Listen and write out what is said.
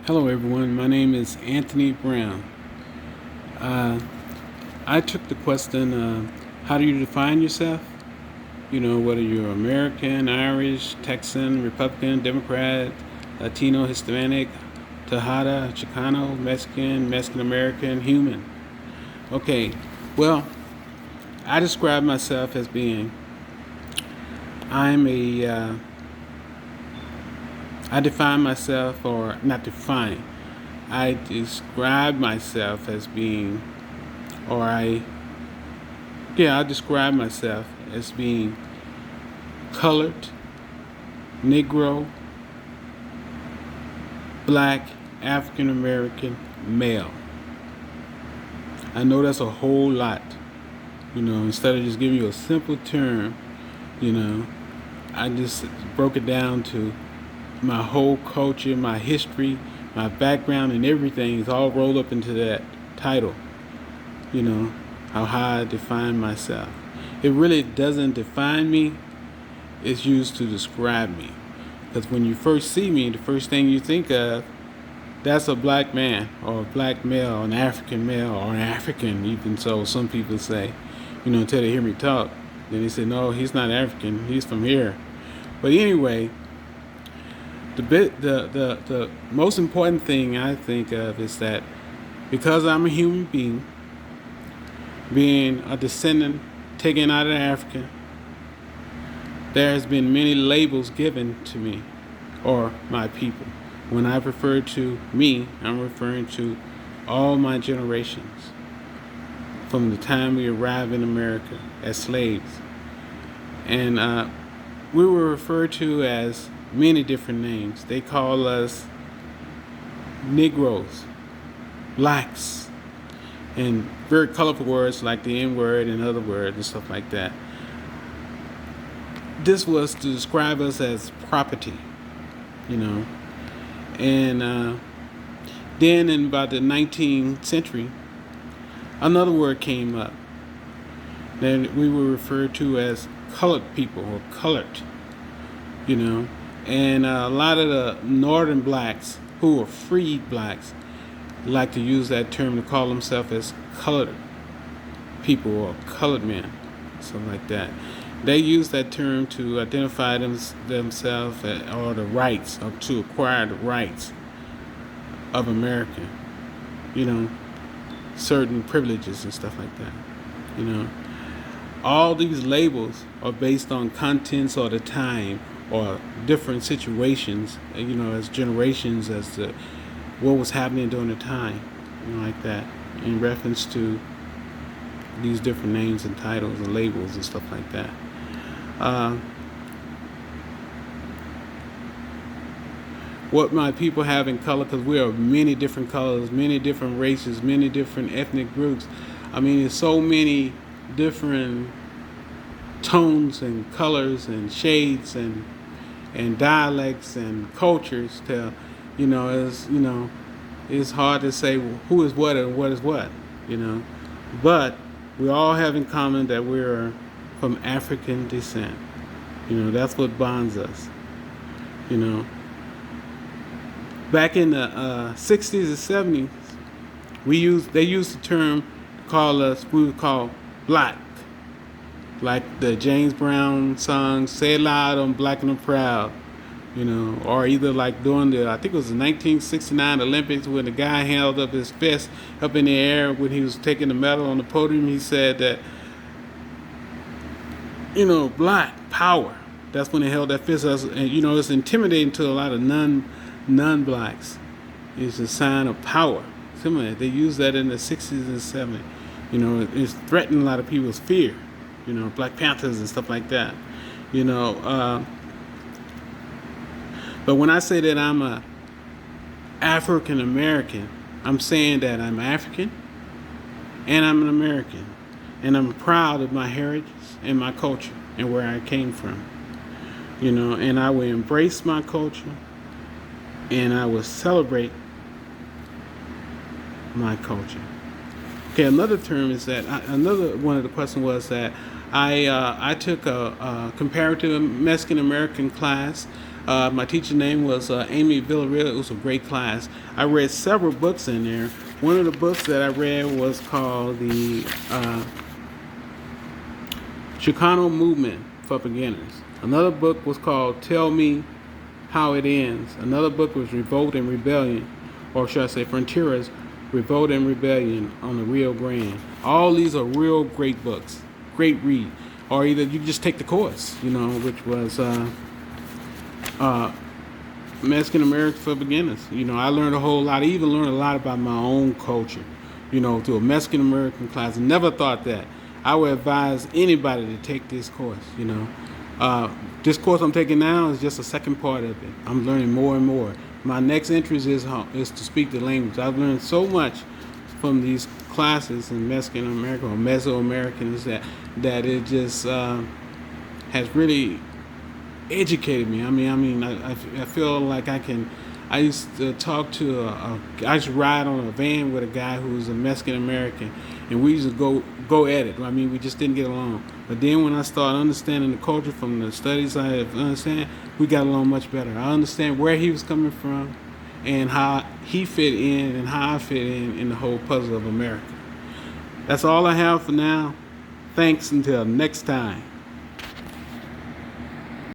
Hello, everyone. My name is Anthony Brown. Uh, I took the question, how do you define yourself? You know, whether you're American, Irish, Texan, Republican, Democrat, Latino, Hispanic, Tejada, Chicano, Mexican, Mexican American, human. Okay, well, I describe myself as being, I'm a, I define myself, or not define, I describe myself as being, or I describe myself as being colored, Negro, black, African American, male. I know that's a whole lot. Instead of just giving you a simple term, you know, I just broke it down to my whole culture, my history, my background, and everything is all rolled up into that title. You know, how I define myself. It really doesn't define me, it's used to describe me. Because when you first see me, the first thing you think of, that's a black man, or a black male, an African male, or an African, even so some people say, until they hear me talk. Then they say, no, he's not African, he's from here. But anyway, the most important thing I think of is that because I'm a human being a descendant taken out of Africa, there has been many labels given to me or my people. When I refer to me, I'm referring to all my generations from the time we arrived in America as slaves. And we were referred to as many different names. They call us Negroes, blacks, and very colorful words like the N-word and other words and stuff like that. This was to describe us as property, And then in about the 19th century, another word came up that we were referred to as colored people or colored, And a lot of the northern blacks who were freed blacks like to use that term to call themselves as colored people or colored men, something like that. They use that term to identify themselves or the rights, or to acquire the rights of America, certain privileges and stuff like that. All these labels are based on contents or the time or different situations, as generations, as to what was happening during the time, like that, in reference to these different names and titles and labels and stuff like that. What my people have in color, because we are many different colors, many different races, many different ethnic groups. I mean, there's so many different tones and colors and shades and dialects and cultures to, it's hard to say who is what and what is what, But we all have in common that we're from African descent. That's what bonds us. Back in the 60s and 70s, they used the term to call us, we would call black. Like the James Brown song, "Say It Loud, I'm Black and I'm Proud," or either like during I think it was the 1969 Olympics when the guy held up his fist up in the air when he was taking the medal on the podium. He said that, black power. That's when they held that fist up. And, it's intimidating to a lot of non-blacks. It's a sign of power. Similar, they used that in the 60s and 70s. It's threatening a lot of people's fear. Black Panthers and stuff like that. But when I say that I'm a African American, I'm saying that I'm African and I'm an American. And I'm proud of my heritage and my culture and where I came from. And I will embrace my culture and I will celebrate my culture. Okay, another term is that, another one of the questions was that I took a comparative Mexican American class My teacher name was Amy Villarreal. It was a great class. I read several books in there. One of the books that I read was called the Chicano Movement for Beginners. Another book was called Tell Me How It Ends. Another book was Revolt and Rebellion, or should I say Frontieras, Revolt and Rebellion on the Rio Grande. All these are real great books. Great read. Or either you just take the course, which was Mexican American for Beginners. I learned a whole lot. I even learned a lot about my own culture, through a Mexican American class. I never thought that. I would advise anybody to take this course, This course I'm taking now is just a second part of it. I'm learning more and more. My next interest is to speak the language. I've learned so much from these classes in Mexican American or Mesoamericans that it just has really educated me. I feel like I can. I used to talk to I used to ride on a van with a guy who was a Mexican American, and we used to go at it. We just didn't get along. But then when I started understanding the culture from the studies I have understand, we got along much better. I understand where he was coming from, and how he fit in, and how I fit in the whole puzzle of America. That's all I have for now. Thanks until next time.